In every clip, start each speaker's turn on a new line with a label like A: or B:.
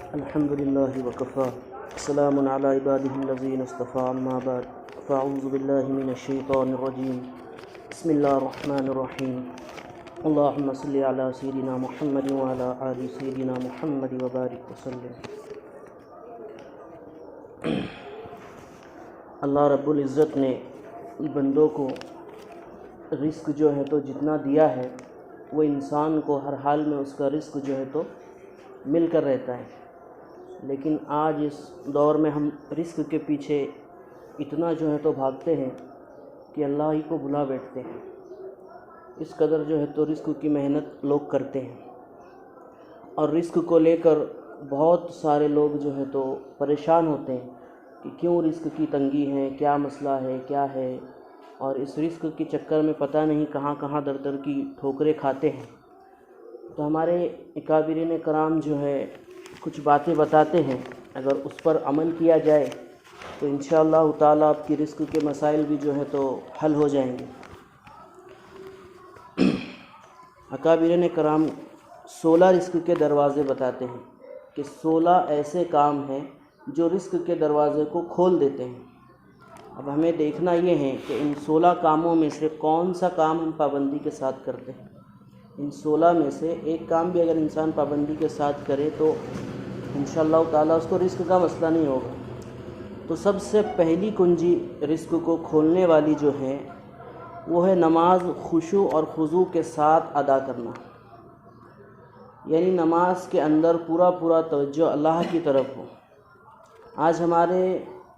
A: الحمد لله وكفى سلام على عباده الذين اصطفى أما بعد فأعوذ بالله من الشيطان الرجيم بسم الله الرحمن الرحيم اللهم صل على سيدنا محمد وعلى آل سيدنا محمد وبارك وسلم۔ اللہ رب العزت نے بندوں کو رزق جو ہے تو جتنا دیا ہے وہ انسان کو ہر حال میں اس کا رزق جو ہے تو مل کر رہتا ہے، لیکن آج اس دور میں ہم رزق کے پیچھے اتنا جو ہے تو بھاگتے ہیں کہ اللہ ہی کو بھلا بیٹھتے ہیں۔ اس قدر جو ہے تو رزق کی محنت لوگ کرتے ہیں، اور رزق کو لے کر بہت سارے لوگ جو ہے تو پریشان ہوتے ہیں کہ کیوں رزق کی تنگی ہے، کیا مسئلہ ہے، کیا ہے، اور اس رزق کے چکر میں پتہ نہیں کہاں کہاں در در کی ٹھوکریں کھاتے ہیں۔ تو ہمارے اکابرین کرام جو ہے کچھ باتیں بتاتے ہیں، اگر اس پر عمل کیا جائے تو انشاءاللہ تعالیٰ آپ کی رزق کے مسائل بھی جو ہے تو حل ہو جائیں گے۔ اکابرین کرام 16 رزق کے دروازے بتاتے ہیں کہ 16 ایسے کام ہیں جو رزق کے دروازے کو کھول دیتے ہیں۔ اب ہمیں دیکھنا یہ ہے کہ ان 16 کاموں میں سے کون سا کام ہم پابندی کے ساتھ کرتے ہیں۔ ان 16 میں سے ایک کام بھی اگر انسان پابندی کے ساتھ کرے تو انشاءاللہ تعالیٰ اس کو رزق کا مسئلہ نہیں ہوگا۔ تو سب سے پہلی کنجی رزق کو کھولنے والی جو ہے وہ ہے نماز خشوع اور خضوع کے ساتھ ادا کرنا، یعنی نماز کے اندر پورا توجہ اللہ کی طرف ہو۔ آج ہمارے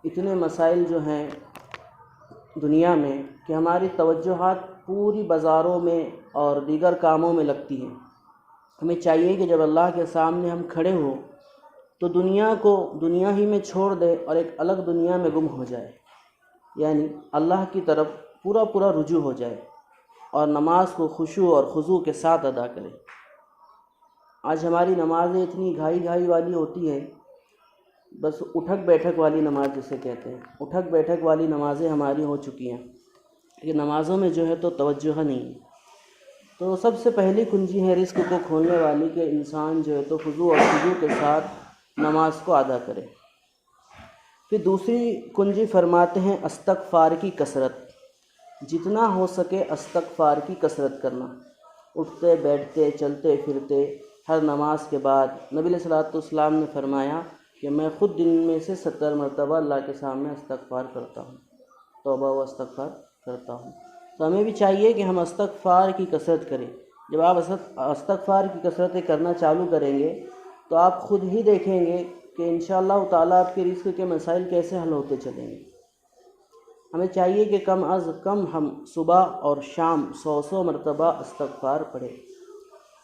A: اتنے مسائل جو ہیں دنیا میں کہ ہماری توجہات پوری بازاروں میں اور دیگر کاموں میں لگتی ہیں۔ ہمیں چاہیے کہ جب اللہ کے سامنے ہم کھڑے ہوں تو دنیا کو دنیا ہی میں چھوڑ دے اور ایک الگ دنیا میں گم ہو جائے، یعنی اللہ کی طرف پورا رجوع ہو جائے اور نماز کو خشوع اور خضوع کے ساتھ ادا کرے۔ آج ہماری نمازیں اتنی گھائی والی ہوتی ہیں، بس اٹھک بیٹھک والی نماز جسے کہتے ہیں، اٹھک بیٹھک والی نمازیں ہماری ہو چکی ہیں، یہ نمازوں میں جو ہے تو توجہ نہیں ہے۔ تو سب سے پہلی کنجی ہے رزق کو کھولنے والی کہ انسان جو ہے تو خضوع اور خضوع کے ساتھ نماز کو ادا کرے۔ پھر دوسری کنجی فرماتے ہیں استغفار کی کثرت، جتنا ہو سکے استغفار کی کثرت کرنا، اٹھتے بیٹھتے چلتے پھرتے ہر نماز کے بعد۔ نبی علیہ الصلوۃ والسلام نے فرمایا کہ میں خود دن میں سے 70 مرتبہ اللہ کے سامنے استغفار کرتا ہوں، توبہ و استغفار کرتا ہوں۔ تو ہمیں بھی چاہیے کہ ہم استغفار کی کثرت کریں۔ جب آپ استغفار کی کثرتیں کرنا چالو کریں گے تو آپ خود ہی دیکھیں گے کہ انشاءاللہ تعالیٰ آپ کے رزق کے مسائل کیسے حل ہوتے چلیں گے۔ ہمیں چاہیے کہ کم از کم ہم صبح اور شام 100 مرتبہ استغفار پڑھیں،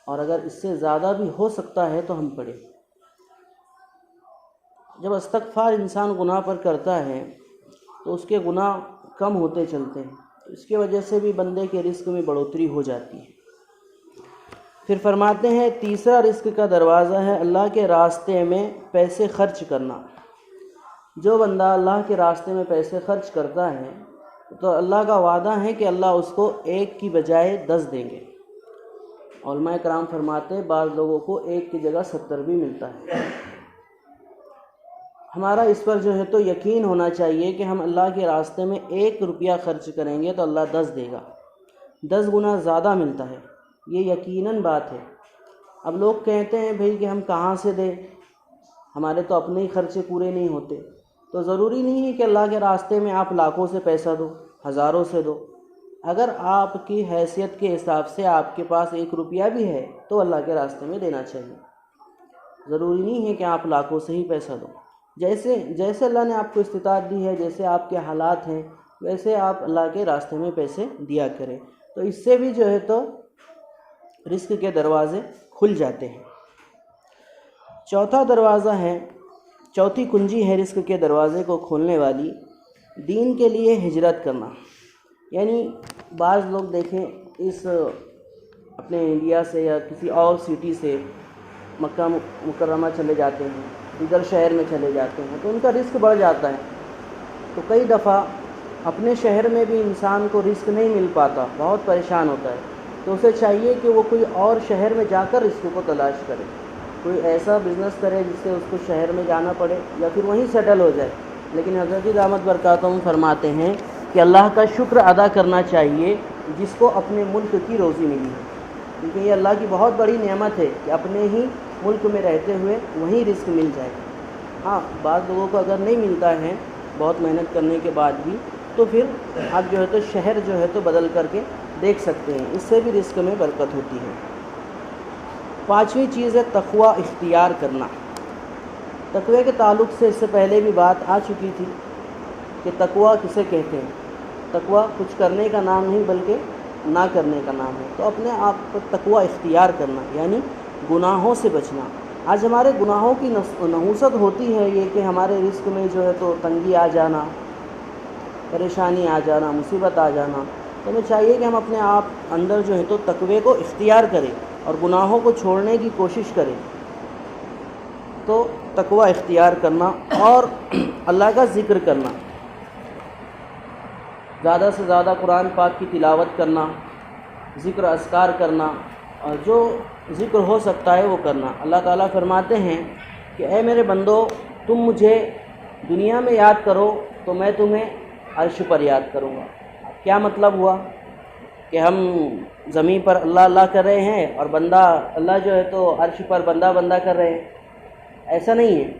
A: اور اگر اس سے زیادہ بھی ہو سکتا ہے تو ہم پڑھیں۔ جب استغفار انسان گناہ پر کرتا ہے تو اس کے گناہ کم ہوتے چلتے ہیں، اس کی وجہ سے بھی بندے کے رزق میں بڑھوتری ہو جاتی ہے۔ پھر فرماتے ہیں تیسرا رزق کا دروازہ ہے اللہ کے راستے میں پیسے خرچ کرنا۔ جو بندہ اللہ کے راستے میں پیسے خرچ کرتا ہے تو اللہ کا وعدہ ہے کہ اللہ اس کو 1 کی بجائے 10 دیں گے۔ علماء کرام فرماتے ہیں بعض لوگوں کو 1 کی جگہ 70 بھی ملتا ہے۔ ہمارا اس پر جو ہے تو یقین ہونا چاہیے کہ ہم اللہ کے راستے میں 1 روپیہ خرچ کریں گے تو اللہ 10 دے گا، 10 گنا زیادہ ملتا ہے، یہ یقیناً بات ہے۔ اب لوگ کہتے ہیں بھئی کہ ہم کہاں سے دیں، ہمارے تو اپنے ہی خرچے پورے نہیں ہوتے۔ تو ضروری نہیں ہے کہ اللہ کے راستے میں آپ لاکھوں سے پیسہ دو، ہزاروں سے دو۔ اگر آپ کی حیثیت کے حساب سے آپ کے پاس 1 روپیہ بھی ہے تو اللہ کے راستے میں دینا چاہیے۔ ضروری نہیں ہے کہ آپ لاکھوں سے ہی پیسہ دو۔ جیسے اللہ نے آپ کو استطاعت دی ہے، جیسے آپ کے حالات ہیں، ویسے آپ اللہ کے راستے میں پیسے دیا کریں، تو اس سے بھی جو ہے تو رزق کے دروازے کھل جاتے ہیں۔ چوتھی کنجی ہے رزق کے دروازے کو کھولنے والی دین کے لیے ہجرت کرنا۔ یعنی بعض لوگ دیکھیں اس اپنے انڈیا سے یا کسی اور سٹی سے مکہ مکرمہ چلے جاتے ہیں، دیگر شہر میں چلے جاتے ہیں تو ان کا رزق بڑھ جاتا ہے۔ تو کئی دفعہ اپنے شہر میں بھی انسان کو رزق نہیں مل پاتا، بہت پریشان ہوتا ہے، تو اسے چاہیے کہ وہ کوئی اور شہر میں جا کر رزق کو تلاش کرے۔ کوئی ایسا بزنس کرے جس سے اس کو شہر میں جانا پڑے یا پھر وہیں سیٹل ہو جائے، لیکن حضرت دامت برکاتہم فرماتے ہیں کہ اللہ کا شکر ادا کرنا چاہیے جس کو اپنے ملک کی روزی ملی ہے، کیونکہ یہ اللہ کی بہت بڑی نعمت ہے کہ اپنے ہی ملک میں رہتے ہوئے وہیں رزق مل جائے۔ ہاں بعض لوگوں کو اگر نہیں ملتا ہے بہت محنت کرنے کے بعد بھی، تو پھر آپ جو ہے تو شہر جو ہے تو بدل کر کے دیکھ سکتے ہیں، اس سے بھی رزق میں برکت ہوتی ہے۔ پانچویں چیز ہے تقوی اختیار کرنا۔ تقوی کے تعلق سے اس سے پہلے بھی بات آ چکی تھی کہ تقوی کسے کہتے ہیں۔ تقوی کچھ کرنے کا نام نہیں بلکہ نہ کرنے کا نام ہے، تو اپنے آپ کو تقوی اختیار کرنا یعنی گناہوں سے بچنا۔ آج ہمارے گناہوں کی نحوست ہوتی ہے یہ کہ ہمارے رزق میں جو ہے تو تنگی آ جانا، پریشانی آ جانا، مصیبت آ جانا، تو ہمیں چاہیے کہ ہم اپنے آپ اندر جو ہے تو تقوی کو اختیار کریں اور گناہوں کو چھوڑنے کی کوشش کریں۔ تو تقوی اختیار کرنا اور اللہ کا ذکر کرنا، زیادہ سے زیادہ قرآن پاک کی تلاوت کرنا، ذکر اذکار کرنا، اور جو ذکر ہو سکتا ہے وہ کرنا۔ اللہ تعالیٰ فرماتے ہیں کہ اے میرے بندو، تم مجھے دنیا میں یاد کرو تو میں تمہیں عرش پر یاد کروں گا۔ کیا مطلب ہوا کہ ہم زمین پر اللہ اللہ کر رہے ہیں اور بندہ اللہ جو ہے تو عرش پر بندہ بندہ کر رہے ہیں؟ ایسا نہیں ہے،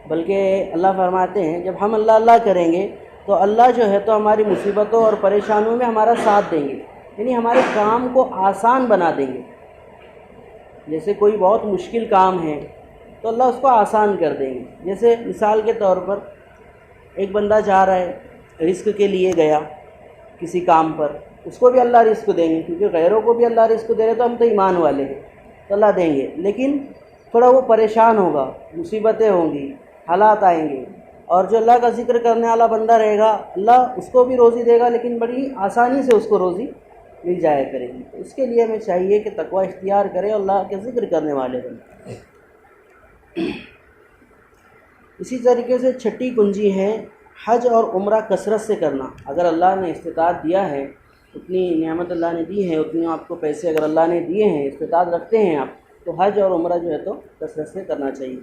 A: بلکہ اللہ فرماتے ہیں جب ہم اللہ اللہ کریں گے تو اللہ جو ہے تو ہماری مصیبتوں اور پریشانیوں میں ہمارا ساتھ دیں گے، یعنی ہمارے کام کو آسان بنا دیں گے۔ جیسے کوئی بہت مشکل کام ہے تو اللہ اس کو آسان کر دیں گے۔ جیسے مثال کے طور پر ایک بندہ جا رہا ہے، رزق کے لیے گیا کسی کام پر، اس کو بھی اللہ رزق دیں گے، کیونکہ غیروں کو بھی اللہ رزق دے رہے تو ہم تو ایمان والے ہیں تو اللہ دیں گے، لیکن تھوڑا وہ پریشان ہوگا، مصیبتیں ہوں گی، حالات آئیں گے، اور جو اللہ کا ذکر کرنے والا بندہ رہے گا اللہ اس کو بھی روزی دے گا، لیکن بڑی آسانی سے اس کو روزی مل جایا کرے گی۔ تو اس کے لیے ہمیں چاہیے کہ تقوی اختیار کرے اور اللہ کے ذکر کرنے والے بنے۔ اسی طریقے سے چھٹی کنجی ہے حج اور عمرہ کثرت سے کرنا۔ اگر اللہ نے استطاعت دیا ہے، اتنی نعمت اللہ نے دی ہے، اتنی آپ کو پیسے اگر اللہ نے دیے ہیں، استطاعت رکھتے ہیں آپ، تو حج اور عمرہ جو ہے تو کثرت سے کرنا چاہیے۔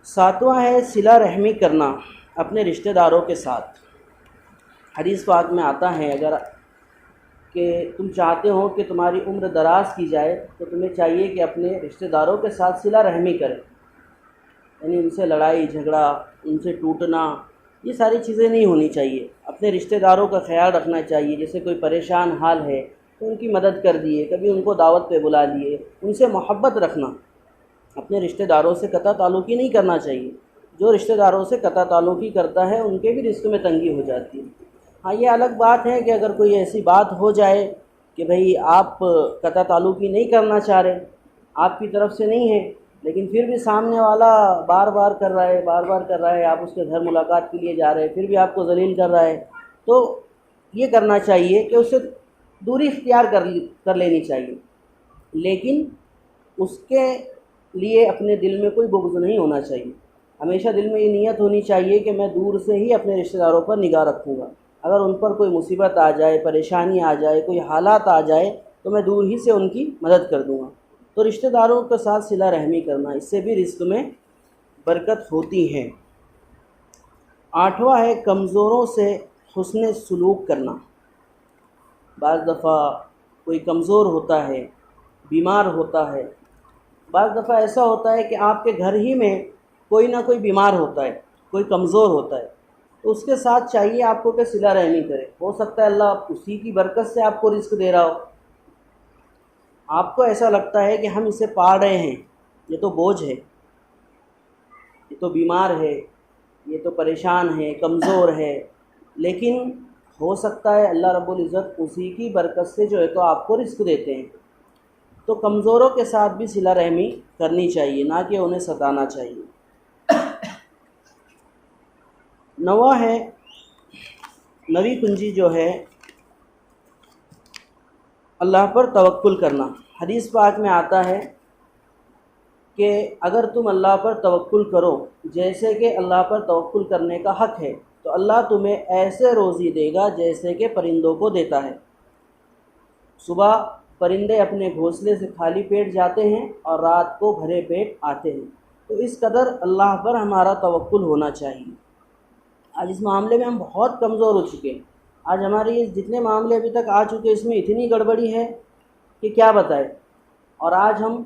A: ساتواں ہے صلہ رحمی کرنا اپنے رشتہ داروں کے ساتھ۔ حدیث پاک میں آتا ہے اگر کہ تم چاہتے ہو کہ تمہاری عمر دراز کی جائے تو تمہیں چاہیے کہ اپنے رشتہ داروں کے ساتھ صلہ رحمی کرے، یعنی ان سے لڑائی جھگڑا، ان سے ٹوٹنا، یہ ساری چیزیں نہیں ہونی چاہیے۔ اپنے رشتہ داروں کا خیال رکھنا چاہیے، جیسے کوئی پریشان حال ہے تو ان کی مدد کر دیے، کبھی ان کو دعوت پہ بلا لیے، ان سے محبت رکھنا۔ اپنے رشتہ داروں سے قطع تعلقی نہیں کرنا چاہیے، جو رشتہ داروں سے قطع تعلقی کرتا ہے ان کے بھی رزق میں تنگی ہو جاتی ہے۔ ہاں یہ الگ بات ہے کہ اگر کوئی ایسی بات ہو جائے کہ بھئی آپ قطع تعلقی نہیں کرنا چاہ رہے، آپ کی طرف سے نہیں ہے، لیکن پھر بھی سامنے والا بار بار کر رہا ہے، آپ اس کے گھر ملاقات کے لیے جا رہے ہیں، پھر بھی آپ کو ذلیل کر رہا ہے، تو یہ کرنا چاہیے کہ اس سے دوری اختیار کر لینی چاہیے، لیکن اس کے لیے اپنے دل میں کوئی بغض نہیں ہونا چاہیے۔ ہمیشہ دل میں یہ نیت ہونی چاہیے کہ میں دور سے ہی اپنے رشتہ داروں پر نگاہ رکھوں گا، اگر ان پر کوئی مصیبت آ جائے، پریشانی آ جائے، کوئی حالات آ جائے تو میں دور ہی سے ان کی مدد کر دوں گا۔ تو رشتہ داروں کے ساتھ صلہ رحمی کرنا، اس سے بھی رزق میں برکت ہوتی ہے۔ آٹھواں ہے کمزوروں سے حسن سلوک کرنا۔ بعض دفعہ کوئی کمزور ہوتا ہے، بیمار ہوتا ہے، بعض دفعہ ایسا ہوتا ہے کہ آپ کے گھر ہی میں کوئی نہ کوئی بیمار ہوتا ہے، کوئی کمزور ہوتا ہے، تو اس کے ساتھ چاہیے آپ کو کہ صلہ رحمی کرے۔ ہو سکتا ہے اللہ اسی کی برکت سے آپ کو رزق دے رہا ہو، آپ کو ایسا لگتا ہے کہ ہم اسے پال رہے ہیں، یہ تو بوجھ ہے، یہ تو بیمار ہے، یہ تو پریشان ہے، کمزور ہے، لیکن ہو سکتا ہے اللہ رب العزت اسی کی برکت سے جو ہے تو آپ کو رزق دیتے ہیں۔ تو کمزوروں کے ساتھ بھی صلہ رحمی کرنی چاہیے، نہ کہ انہیں ستانا چاہیے۔ نواں ہے نویں کنجی جو ہے اللہ پر توکل کرنا۔ حدیث پاک میں آتا ہے کہ اگر تم اللہ پر توکل کرو جیسے کہ اللہ پر توکل کرنے کا حق ہے تو اللہ تمہیں ایسے روزی دے گا جیسے کہ پرندوں کو دیتا ہے۔ صبح پرندے اپنے گھونسلے سے خالی پیٹ جاتے ہیں اور رات کو بھرے پیٹ آتے ہیں۔ تو اس قدر اللہ پر ہمارا توکل ہونا چاہیے۔ آج اس معاملے میں ہم بہت کمزور ہو چکے ہیں۔ آج ہمارے یہ جتنے معاملے ابھی تک آ چکے اس میں اتنی گڑبڑی ہے کہ کیا بتائے۔ اور آج ہم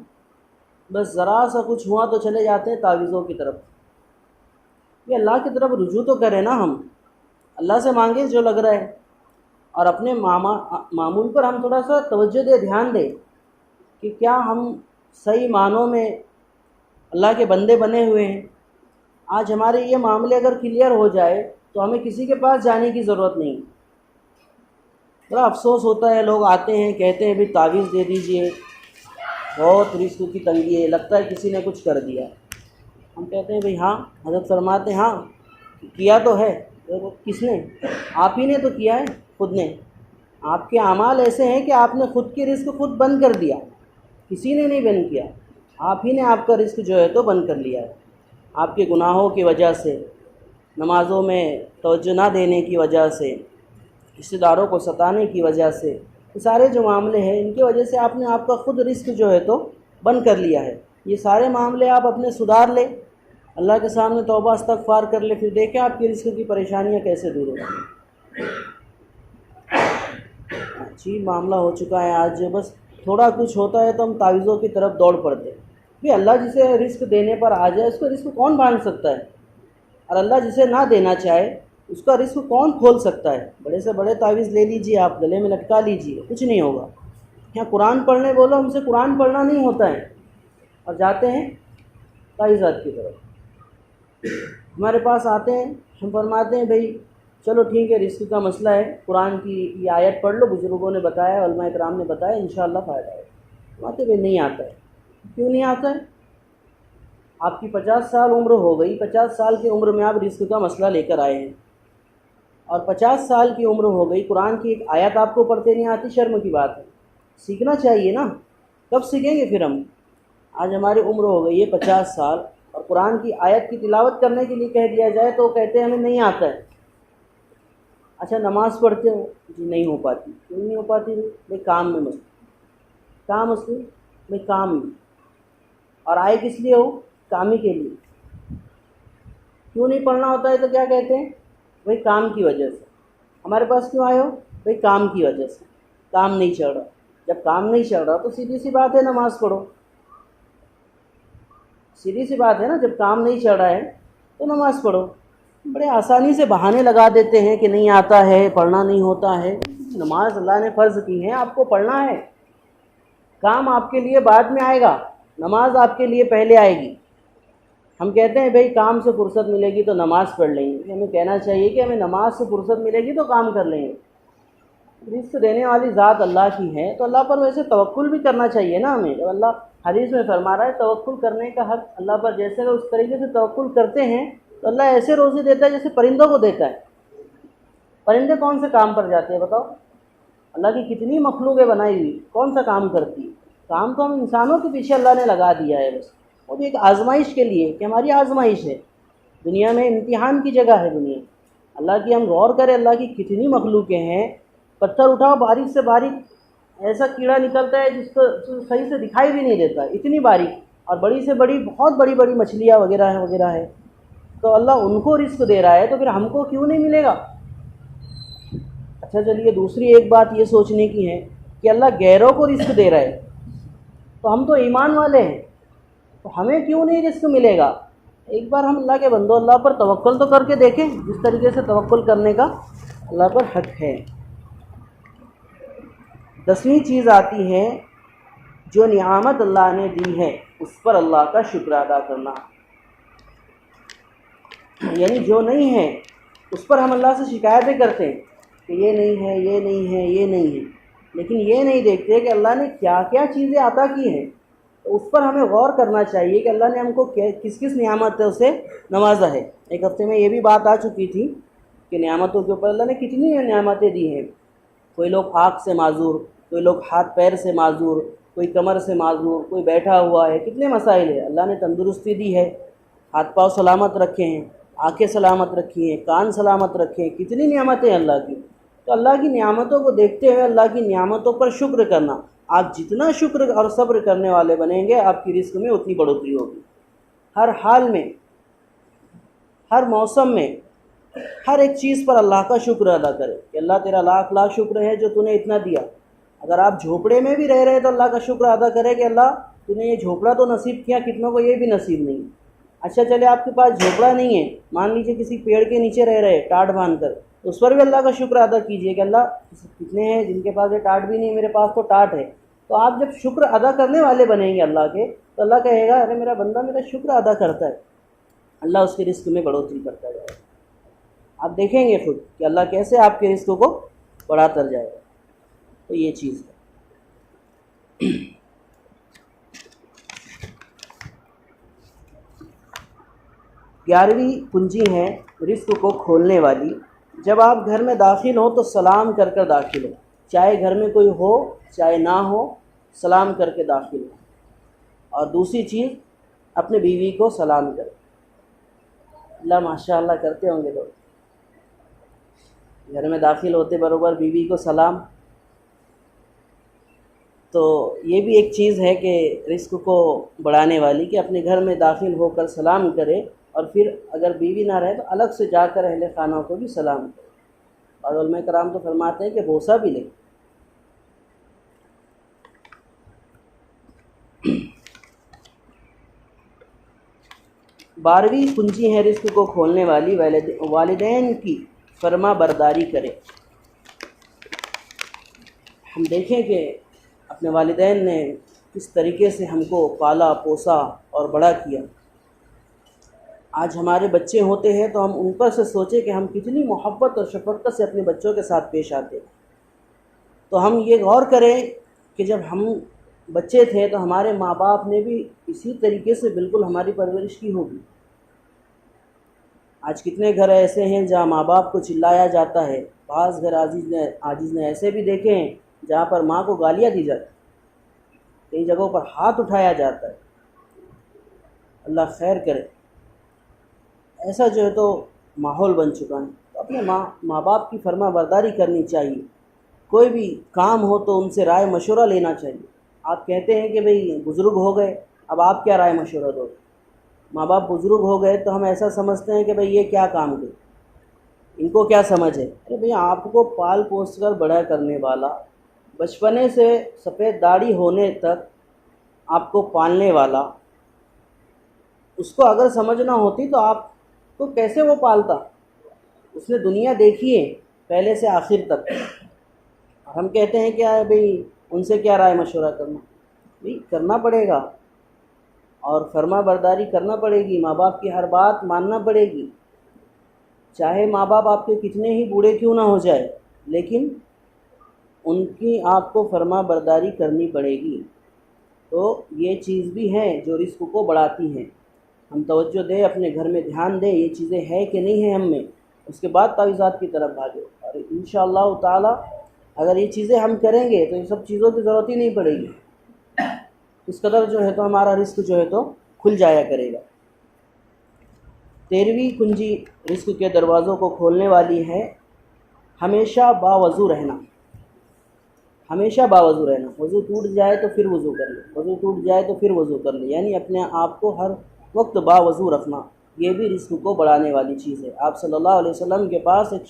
A: بس ذرا سا کچھ ہوا تو چلے جاتے ہیں تعویذوں کی طرف۔ یہ اللہ کی طرف رجوع تو کریں نا، ہم اللہ سے مانگیں جو لگ رہا ہے، اور اپنے معمول پر ہم تھوڑا سا توجہ دیں، دھیان دیں کہ کیا ہم صحیح معنوں میں اللہ کے بندے بنے ہوئے ہیں۔ آج ہمارے یہ معاملے اگر کلیئر ہو جائے تو ہمیں کسی کے پاس جانے کی ضرورت نہیں۔ بڑا افسوس ہوتا ہے، لوگ آتے ہیں کہتے ہیں بھی تعویذ دے دیجئے، بہت رزق کی تنگی ہے، لگتا ہے کسی نے کچھ کر دیا۔ ہم کہتے ہیں بھئی ہاں، حضرت فرماتے ہیں ہاں کیا تو ہے۔ کس نے؟ آپ ہی نے تو کیا ہے، خود نے۔ آپ کے اعمال ایسے ہیں کہ آپ نے خود کی رزق خود بند کر دیا، کسی نے نہیں بند کیا، آپ ہی نے آپ کا رزق جو ہے تو بند کر لیا ہے۔ آپ کے گناہوں کی وجہ سے، نمازوں میں توجہ نہ دینے کی وجہ سے، رشتہ داروں کو ستانے کی وجہ سے، یہ سارے جو معاملے ہیں ان کی وجہ سے آپ نے آپ کا خود رزق جو ہے تو بند کر لیا ہے۔ یہ سارے معاملے آپ اپنے سدھار لیں، اللہ کے سامنے توبہ استغفار کر لیں، پھر دیکھیں آپ کی رزق کی پریشانیاں کیسے دور ہوتی ہیں۔ جی معاملہ ہو چکا ہے آج، بس تھوڑا کچھ ہوتا ہے تو ہم تعویذوں کی طرف دوڑ پڑتے ہیں۔ بھی اللہ جسے رزق دینے پر آ جائے اس کو رزق کون باندھ سکتا ہے، اور اللہ جسے نہ دینا چاہے اس کا رزق کون کھول سکتا ہے۔ بڑے سے بڑے تعویذ لے لیجئے، آپ گلے میں لٹکا لیجئے، کچھ نہیں ہوگا۔ یہاں قرآن پڑھنے بولو، ہم سے قرآن پڑھنا نہیں ہوتا ہے، اور جاتے ہیں تعویذات کی طرف۔ ہمارے پاس آتے ہیں، ہم فرماتے ہیں بھئی چلو ٹھیک ہے، رزق کا مسئلہ ہے، قرآن کی یہ آیت پڑھ لو، بزرگوں نے بتایا، علماء کرام نے بتایا، انشاءاللہ فائدہ ہے۔ فرماتے بھئی نہیں آتا ہے۔ کیوں نہیں آتا ہے؟ آپ کی 50 سال عمر ہو گئی، 50 سال کی عمر میں آپ رزق کا مسئلہ لے کر آئے ہیں، اور 50 سال کی عمر ہو گئی، قرآن کی ایک آیت آپ کو پڑھتے نہیں آتی، شرم کی بات ہے۔ سیکھنا چاہیے نا، کب سیکھیں گے پھر ہم؟ آج ہماری عمر ہو گئی ہے 50 سال، اور قرآن کی آیت کی تلاوت کرنے کے لیے کہہ دیا جائے تو کہتے ہیں ہمیں نہیں آتا ہے۔ اچھا نماز پڑھتے ہو؟ جی نہیں ہو پاتی۔ کیوں نہیں ہو پاتی؟ بھائی کام میں مصروف۔ کام مصروف؟ بھائی کام میں۔ اور آئے کس لیے ہو؟ کام ہی کے لیے۔ کیوں نہیں پڑھنا ہوتا ہے تو کیا کہتے ہیں؟ بھائی کام کی وجہ سے۔ ہمارے پاس کیوں آئے ہو؟ بھائی کام کی وجہ سے، کام نہیں چل رہا۔ جب کام نہیں چل رہا تو سیدھی سی بات ہے نماز پڑھو، سیدھی سی بات ہے نا، جب کام نہیں چل رہا ہے تو نماز پڑھو۔ بڑے آسانی سے بہانے لگا دیتے ہیں کہ نہیں آتا ہے، پڑھنا نہیں ہوتا ہے۔ نماز اللہ نے فرض کی ہے، آپ کو پڑھنا ہے۔ کام آپ کے لیے بعد میں آئے گا، نماز آپ کے لیے پہلے آئے گی۔ ہم کہتے ہیں بھئی کام سے فرصت ملے گی تو نماز پڑھ لیں گے، ہمیں کہنا چاہیے کہ ہمیں نماز سے فرصت ملے گی تو کام کر لیں گے۔ رزق دینے والی ذات اللہ کی ہے تو اللہ پر ویسے توکل بھی کرنا چاہیے نا ہمیں۔ جب اللہ حدیث میں فرما رہا ہے توکل کرنے کا حق اللہ پر، جیسے کہ اس طریقے سے توکل کرتے ہیں تو اللہ ایسے روزی دیتا ہے جیسے پرندوں کو دیتا ہے۔ پرندے کون سے کام پر جاتے ہیں بتاؤ؟ اللہ کی کتنی مخلوقیں بنائی ہوئی، کون سا کام کرتی ہے؟ کام تو ہم انسانوں کے پیچھے اللہ نے لگا دیا ہے بس، وہ بھی ایک آزمائش کے لیے کہ ہماری آزمائش ہے، دنیا میں امتحان کی جگہ ہے دنیا۔ اللہ کی ہم غور کریں، اللہ کی کتنی مخلوقیں ہیں۔ پتھر اٹھاؤ، باریک سے باریک ایسا کیڑا نکلتا ہے جس کو صحیح سے دکھائی بھی نہیں دیتا، اتنی باریک، اور بڑی سے بڑی بہت بڑی بڑی مچھلیاں وغیرہ ہے وغیرہ ہے۔ تو اللہ ان کو رزق دے رہا ہے تو پھر ہم کو کیوں نہیں ملے گا؟ اچھا چلیے دوسری ایک بات یہ سوچنے کی ہے کہ اللہ غیروں کو رزق دے رہا ہے تو ہم تو ایمان والے ہیں، تو ہمیں کیوں نہیں رزق ملے گا؟ ایک بار ہم اللہ کے بندو اللہ پر توکل تو کر کے دیکھیں، جس طریقے سے توکل کرنے کا اللہ پر حق ہے۔ 10ویں چیز آتی ہے جو نعمت اللہ نے دی ہے اس پر اللہ کا شکر ادا کرنا، یعنی جو نہیں ہے اس پر ہم اللہ سے شکایتیں کرتے ہیں کہ یہ نہیں ہے، یہ نہیں ہے، یہ نہیں ہے، لیکن یہ نہیں دیکھتے کہ اللہ نے کیا کیا چیزیں عطا کی ہیں۔ تو اس پر ہمیں غور کرنا چاہیے کہ اللہ نے ہم کو کس کس نعمتوں سے نوازا ہے۔ ایک ہفتے میں یہ بھی بات آ چکی تھی کہ نعمتوں کے اوپر اللہ نے کتنی نعمتیں دی ہیں۔ کوئی لوگ آنکھ سے معذور، کوئی لوگ ہاتھ پیر سے معذور، کوئی کمر سے معذور، کوئی بیٹھا ہوا ہے، کتنے مسائل ہیں۔ اللہ نے تندرستی دی ہے، ہاتھ پاؤں سلامت رکھے ہیں، آنکھیں سلامت رکھی ہیں، کان سلامت رکھے ہیں، کتنی نعمتیں اللہ کی۔ تو اللہ کی نعمتوں کو دیکھتے ہوئے اللہ کی نعمتوں پر شکر کرنا، آپ جتنا شکر اور صبر کرنے والے بنیں گے آپ کی رزق میں اتنی بڑھوتری ہوگی۔ ہر حال میں، ہر موسم میں، ہر ایک چیز پر اللہ کا شکر ادا کرے کہ اللہ تیرا لاکھ لاکھ شکر ہے جو تو نے اتنا دیا۔ اگر آپ جھوپڑے میں بھی رہ رہے تو اللہ کا شکر ادا کرے کہ اللہ تو نے یہ جھوپڑا تو نصیب کیا، کتنوں کو یہ بھی نصیب نہیں۔ اچھا چلے آپ کے پاس جھوپڑا نہیں ہے، مان لیجیے کسی پیڑ کے نیچے رہ رہے ٹاٹ باندھ کر، تو اس پر بھی اللہ کا شکر ادا کیجئے کہ اللہ کتنے ہیں جن کے پاس یہ ٹاٹ بھی نہیں، میرے پاس تو ٹاٹ ہے۔ تو آپ جب شکر ادا کرنے والے بنیں گے اللہ کے، تو اللہ کہے گا ارے میرا بندہ میرا شکر ادا کرتا ہے، اللہ اس کے رزق میں بڑھوتری کرتا جائے گا۔ آپ دیکھیں گے خود کہ اللہ کیسے آپ کے رزق کو بڑھاتا جائے گا۔ تو یہ چیز ہے۔ 11ویں کنجی ہے رزق کو کھولنے والی، جب آپ گھر میں داخل ہوں تو سلام کر کر داخل ہوں، چاہے گھر میں کوئی ہو چاہے نہ ہو، سلام کر کے داخل ہوں۔ اور دوسری چیز اپنے بیوی کو سلام کریں۔ اللہ ماشاء اللہ کرتے ہوں گے لوگ، گھر میں داخل ہوتے بروبر بیوی کو سلام۔ تو یہ بھی ایک چیز ہے کہ رزق کو بڑھانے والی کہ اپنے گھر میں داخل ہو کر سلام کرے، اور پھر اگر بیوی نہ رہے تو الگ سے جا کر اہل خانہ کو بھی سلام کرے۔ بعض علماء کرام تو فرماتے ہیں کہ بوسہ بھی لے۔ 12ویں کنجی ہے رزق کو کھولنے والی، والدین کی فرما برداری کرے۔ ہم دیکھیں کہ اپنے والدین نے کس طریقے سے ہم کو پالا پوسا اور بڑا کیا۔ آج ہمارے بچے ہوتے ہیں تو ہم ان پر سے سوچیں کہ ہم کتنی محبت اور شفقت سے اپنے بچوں کے ساتھ پیش آتے، تو ہم یہ غور کریں کہ جب ہم بچے تھے تو ہمارے ماں باپ نے بھی اسی طریقے سے بالکل ہماری پرورش کی ہوگی۔ آج کتنے گھر ایسے ہیں جہاں ماں باپ کو چلایا جاتا ہے، بعض گھر عاجز نے ایسے بھی دیکھے ہیں جہاں پر ماں کو گالیاں دی جاتی، کئی جگہوں پر ہاتھ اٹھایا جاتا ہے۔ اللہ خیر کرے، ایسا جو ہے تو ماحول بن چکا ہے۔ تو اپنے ماں باپ کی فرما برداری کرنی چاہیے، کوئی بھی کام ہو تو ان سے رائے مشورہ لینا چاہیے۔ آپ کہتے ہیں کہ بھئی بزرگ ہو گئے، اب آپ کیا رائے مشورہ دو؟ ماں باپ بزرگ ہو گئے تو ہم ایسا سمجھتے ہیں کہ بھئی یہ کیا کام دے، ان کو کیا سمجھ ہے؟ ارے بھئی آپ کو پال پوس کر بڑا کرنے والا، بچپنے سے سفید داڑھی ہونے تک آپ کو پالنے والا، اس کو اگر سمجھنا ہوتی تو آپ کو کیسے وہ پالتا؟ اس نے دنیا دیکھی ہے پہلے سے آخر تک۔ ہم کہتے ہیں کہ بھئی ان سے کیا رائے مشورہ کرنا؟ بھئی کرنا پڑے گا، اور فرما برداری کرنا پڑے گی، ماں باپ کی ہر بات ماننا پڑے گی، چاہے ماں باپ آپ کے کتنے ہی بوڑھے کیوں نہ ہو جائے، لیکن ان کی آپ کو فرما برداری کرنی پڑے گی۔ تو یہ چیز بھی ہے جو رزق کو بڑھاتی ہیں۔ ہم توجہ دیں، اپنے گھر میں دھیان دیں یہ چیزیں ہیں کہ نہیں ہیں ہم میں، اس کے بعد تعویذات کی طرف بھاگے، اور انشاءاللہ تعالی اگر یہ چیزیں ہم کریں گے تو یہ سب چیزوں کی ضرورت ہی نہیں پڑے گی، اس قدر جو ہے تو ہمارا رزق جو ہے تو کھل جایا کرے گا۔ 13ویں کنجی رزق کے دروازوں کو کھولنے والی ہے ہمیشہ باوضو رہنا۔ ہمیشہ باوضو رہنا، وضو ٹوٹ جائے تو پھر وضو کر لے، وضو ٹوٹ جائے تو پھر وضو کر لے، یعنی اپنے آپ کو ہر وقت باوضو رکھنا، یہ بھی رزق کو بڑھانے والی چیز ہے۔ آپ صلی اللہ علیہ وسلم کے پاس ایک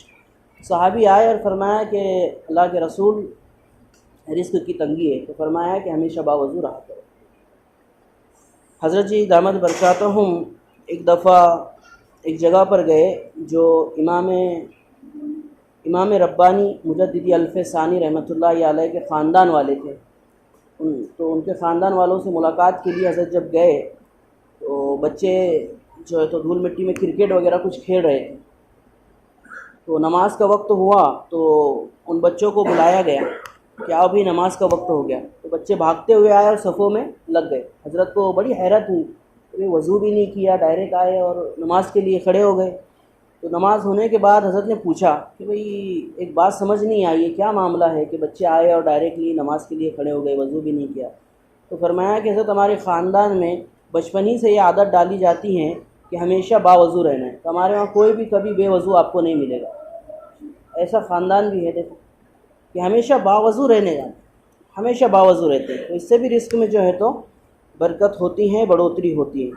A: صحابی آئے اور فرمایا کہ اللہ کے رسول رزق کی تنگی ہے، تو فرمایا کہ ہمیشہ باوضو رہا کرو۔ حضرت جی دامت برکاتہم ایک دفعہ ایک جگہ پر گئے جو امام ربانی مجددی الف ثانی رحمۃ اللہ علیہ کے خاندان والے تھے، تو ان کے خاندان والوں سے ملاقات کے لیے حضرت جب گئے تو بچے جو ہے تو دھول مٹی میں کرکٹ وغیرہ کچھ کھیل رہے تھے، تو نماز کا وقت ہوا تو ان بچوں کو بلایا گیا کہ آؤ بھی نماز کا وقت ہو گیا، تو بچے بھاگتے ہوئے آئے اور صفوں میں لگ گئے۔ حضرت کو بڑی حیرت ہوئی، وضو بھی نہیں کیا، ڈائریکٹ آئے اور نماز کے لیے کھڑے ہو گئے۔ تو نماز ہونے کے بعد حضرت نے پوچھا کہ بھئی ایک بات سمجھ نہیں آئی، یہ کیا معاملہ ہے کہ بچے آئے اور ڈائریکٹلی نماز کے لیے کھڑے ہو گئے، وضو بھی نہیں کیا؟ تو فرمایا کہ حضرت ہمارے خاندان میں بچپن ہی سے یہ عادت ڈالی جاتی ہے کہ ہمیشہ باوضو رہنا ہے، تو ہمارے وہاں کوئی بھی کبھی بے وضو آپ کو نہیں ملے گا۔ ایسا خاندان بھی ہے دیکھو کہ ہمیشہ باوضو رہنے جانا، ہمیشہ باوضو رہتے ہیں، تو اس سے بھی رزق میں جو ہے تو برکت ہوتی ہے، بڑھوتری ہوتی ہے۔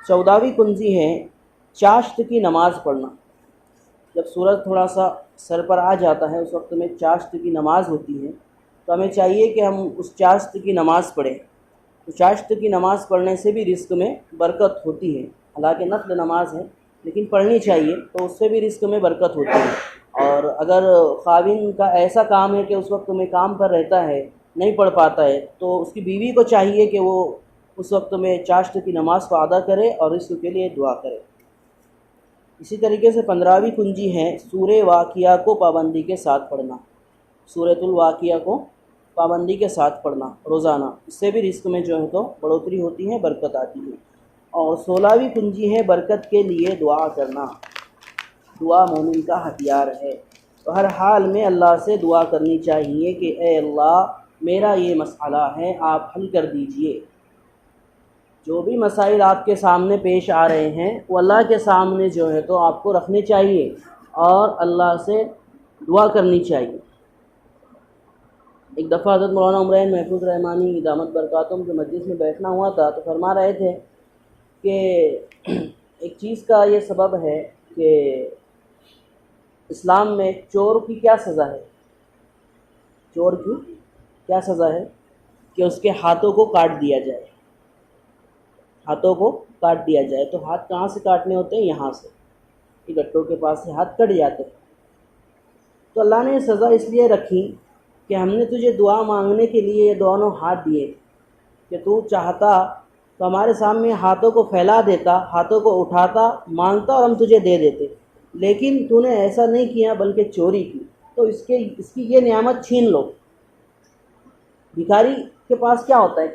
A: 14ویں کنجی ہے چاشت کی نماز پڑھنا۔ جب سورج تھوڑا سا سر پر آ جاتا ہے اس وقت میں چاشت کی نماز ہوتی ہے، تو ہمیں چاہیے کہ ہم اس چاشت کی نماز پڑھیں۔ تو چاشت کی نماز پڑھنے سے بھی رزق میں برکت ہوتی ہے، حالانکہ نفل نماز ہے لیکن پڑھنی چاہیے، تو اس سے بھی رزق میں برکت ہوتی ہے۔ اور اگر خاوند کا ایسا کام ہے کہ اس وقت میں کام پر رہتا ہے، نہیں پڑھ پاتا ہے، تو اس کی بیوی کو چاہیے کہ وہ اس وقت میں چاشت کی نماز کو ادا کرے اور رزق کے لیے دعا کرے۔ اسی طریقے سے 15ویں کنجی ہے سورہ واقعہ کو پابندی کے ساتھ پڑھنا۔ سورۃ الواقعہ کو پابندی کے ساتھ پڑھنا روزانہ، اس سے بھی رزق میں جو ہے تو بڑھوتری ہوتی ہے، برکت آتی ہے۔ اور 16ویں کنجی ہے برکت کے لیے دعا کرنا۔ دعا مومن کا ہتھیار ہے، تو ہر حال میں اللہ سے دعا کرنی چاہیے کہ اے اللہ میرا یہ مسئلہ ہے، آپ حل کر دیجئے۔ جو بھی مسائل آپ کے سامنے پیش آ رہے ہیں وہ اللہ کے سامنے جو ہے تو آپ کو رکھنے چاہیے اور اللہ سے دعا کرنی چاہیے۔ ایک دفعہ حضرت مولانا عمرین محفوظ رحمانی دامت برکاتہم کے مجلس میں بیٹھنا ہوا تھا، تو فرما رہے تھے کہ ایک چیز کا یہ سبب ہے کہ اسلام میں چور کی کیا سزا ہے؟ چور کی کیا سزا ہے؟ کہ اس کے ہاتھوں کو کاٹ دیا جائے، ہاتھوں کو کاٹ دیا جائے۔ تو ہاتھ کہاں سے کاٹنے ہوتے ہیں؟ یہاں سے، یہ گٹوں کے پاس سے ہاتھ کٹ جاتے ہیں۔ تو اللہ نے یہ سزا اس لیے رکھی کہ ہم نے تجھے دعا مانگنے کے لیے یہ دونوں ہاتھ دیے، کہ تو چاہتا تو ہمارے سامنے ہاتھوں کو پھیلا دیتا، ہاتھوں کو اٹھاتا، مانگتا اور ہم تجھے دے دیتے، لیکن تو نے ایسا نہیں کیا بلکہ چوری کی، تو اس کی یہ نعمت چھین لو۔ بھکاری کے پاس کیا ہوتا ہے؟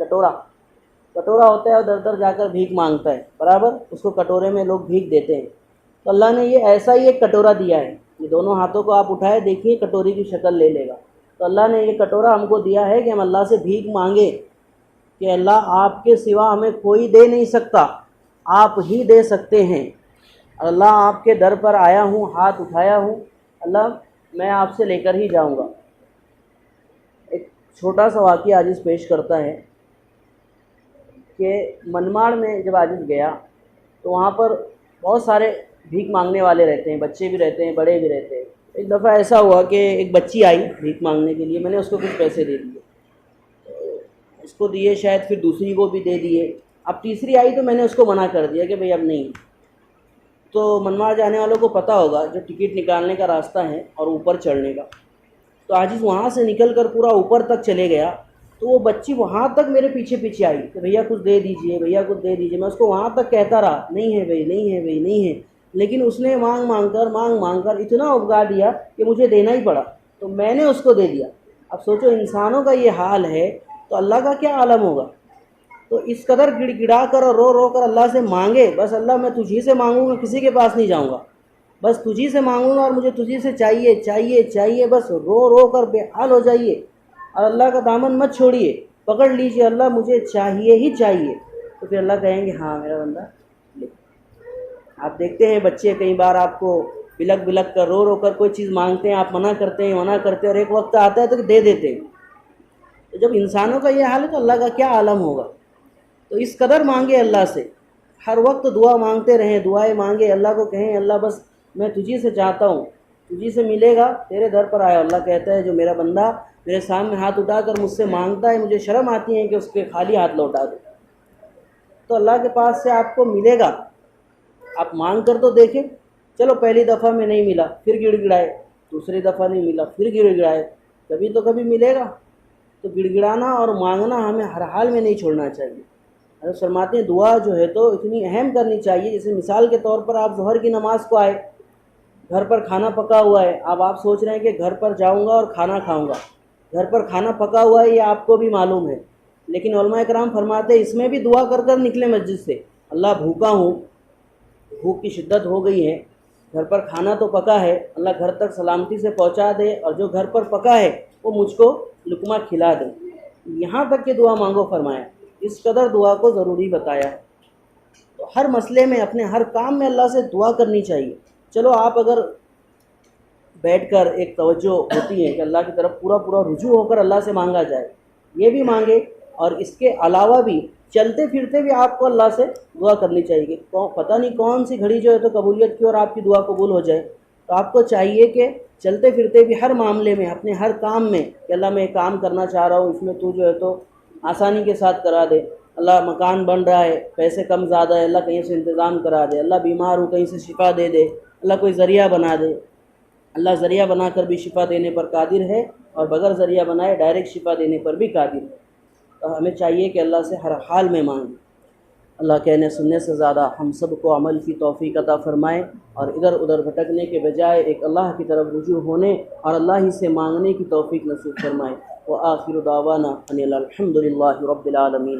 A: کٹورا ہوتا ہے اور در در جا کر بھیک مانگتا ہے، برابر اس کو کٹورے میں لوگ بھیک دیتے ہیں۔ تو اللہ نے یہ ایسا ہی ایک کٹورا دیا ہے، یہ دونوں ہاتھوں کو آپ اٹھائے دیکھیے کٹوری کی شکل لے لے گا۔ تو اللہ نے یہ کٹورا ہم کو دیا ہے کہ ہم اللہ سے بھیک مانگے کہ اللہ آپ کے سوا ہمیں کوئی دے نہیں سکتا، آپ ہی دے سکتے ہیں۔ اللہ آپ کے در پر آیا ہوں، ہاتھ اٹھایا ہوں، اللہ میں آپ سے لے کر ہی جاؤں گا۔ ایک چھوٹا سا واقعہ عاجز پیش کرتا ہے کہ منماڑ میں جب عاجز گیا تو وہاں پر بہت سارے بھیک مانگنے والے رہتے ہیں، بچے بھی رہتے ہیں، بڑے بھی رہتے ہیں۔ ایک دفعہ ایسا ہوا کہ ایک بچی آئی بھیک مانگنے کے لیے، میں نے اس کو کچھ پیسے دے دیے، اس کو دیے، شاید پھر دوسری کو بھی دے دیے، اب تیسری آئی تو میں نے اس کو منع کر دیا کہ بھئی اب نہیں۔ تو منماڑ جانے والوں کو پتہ ہوگا جو ٹکٹ نکالنے کا راستہ ہے اور اوپر چڑھنے کا، تو عاجز وہاں سے نکل کر پورا اوپر تک چلے گیا، تو وہ بچی وہاں تک میرے پیچھے پیچھے آئی کہ بھیا کچھ دے دیجئے، بھیا کچھ دے دیجئے۔ میں اس کو وہاں تک کہتا رہا نہیں ہے بھئی، نہیں ہے بھئی، نہیں ہے، لیکن اس نے مانگ مانگ کر اتنا ابگا دیا کہ مجھے دینا ہی پڑا، تو میں نے اس کو دے دیا۔ اب سوچو انسانوں کا یہ حال ہے تو اللہ کا کیا عالم ہوگا؟ تو اس قدر گڑ گڑا کر اور رو رو کر اللہ سے مانگے، بس اللہ میں تجھی سے مانگوں گا، کسی کے پاس نہیں جاؤں گا، بس تجھی سے مانگوں گا اور مجھے تجھی سے چاہیے چاہیے چاہیے، بس رو رو کر بے حال ہو جائیے اور اللہ کا دامن مت چھوڑیے، پکڑ لیجئے اللہ مجھے چاہیے ہی چاہیے۔ تو پھر اللہ کہیں گے ہاں میرا بندہ لے۔ آپ دیکھتے ہیں بچے کئی بار آپ کو بلک بلک کر رو رو کر کوئی چیز مانگتے ہیں، آپ منع کرتے ہیں اور ایک وقت آتا ہے تو دے دیتے ہیں۔ تو جب انسانوں کا یہ حال ہے تو اللہ کا کیا عالم ہوگا؟ تو اس قدر مانگے اللہ سے، ہر وقت دعا مانگتے رہیں، دعائیں مانگے، اللہ کو کہیں اللہ بس میں تجھی سے چاہتا ہوں، تجھی سے ملے گا، تیرے در پر آیا۔ اللہ کہتا ہے جو میرا بندہ میرے سامنے ہاتھ اٹھا کر مجھ سے مانگتا ہے، مجھے شرم آتی ہے کہ اس کے خالی ہاتھ لوٹا دوں، تو اللہ کے پاس سے آپ کو ملے گا۔ آپ مانگ کر تو دیکھیں، چلو پہلی دفعہ میں نہیں ملا، پھر گڑ گڑائے، دوسری دفعہ نہیں ملا، پھر گڑ گڑائے، کبھی تو کبھی ملے گا۔ تو گڑ گڑانا اور مانگنا ہمیں ہر حال میں نہیں چھوڑنا چاہیے۔ حضرت فرماتے ہیں دعا جو ہے تو اتنی اہم کرنی چاہیے، جیسے مثال کے طور پر آپ ظہر کی نماز کو آئے، گھر پر کھانا پکا ہوا ہے، اب آپ سوچ رہے ہیں کہ گھر پر جاؤں گا اور کھانا کھاؤں گا، گھر پر کھانا پکا ہوا ہے یہ آپ کو بھی معلوم ہے، لیکن علماء کرام فرماتے ہیں اس میں بھی دعا کر کر نکلے مسجد سے، اللہ بھوکا ہوں، بھوک کی شدت ہو گئی ہے، گھر پر کھانا تو پکا ہے، اللہ گھر تک سلامتی سے پہنچا دے اور جو گھر پر پکا ہے وہ مجھ کو لقمہ کھلا دے، یہاں تک کہ دعا مانگو فرمایا، اس قدر دعا کو ضروری بتایا ہے۔ تو ہر مسئلے میں، اپنے ہر کام میں اللہ سے دعا کرنی چاہیے۔ چلو آپ اگر بیٹھ کر ایک توجہ ہوتی ہے کہ اللہ کی طرف پورا پورا رجوع ہو کر اللہ سے مانگا جائے، یہ بھی مانگے، اور اس کے علاوہ بھی چلتے پھرتے بھی آپ کو اللہ سے دعا کرنی چاہیے کہ پتہ نہیں کون سی گھڑی جو ہے تو قبولیت کی اور آپ کی دعا قبول ہو جائے۔ تو آپ کو چاہیے کہ چلتے پھرتے بھی ہر معاملے میں، اپنے ہر کام میں، کہ اللہ میں یہ کام کرنا چاہ رہا ہوں، اس میں تو جو ہے تو آسانی کے ساتھ کرا دے، اللہ مکان بن رہا ہے، پیسے کم زیادہ ہے، اللہ کہیں سے انتظام کرا دے، اللہ بیمار ہوں کہیں سے شفا دے دے، اللہ کوئی ذریعہ بنا دے۔ اللہ ذریعہ بنا کر بھی شفا دینے پر قادر ہے، اور بغیر ذریعہ بنائے ڈائریکٹ شفا دینے پر بھی قادر ہے۔ تو ہمیں چاہیے کہ اللہ سے ہر حال میں مانگیں۔ اللہ کہنے سننے سے زیادہ ہم سب کو عمل کی توفیق عطا فرمائے، اور ادھر ادھر بھٹکنے کے بجائے ایک اللہ کی طرف رجوع ہونے اور اللہ ہی سے مانگنے کی توفیق نصیب فرمائے۔ وآخر دعوانا ان الحمد للہ رب العالمین۔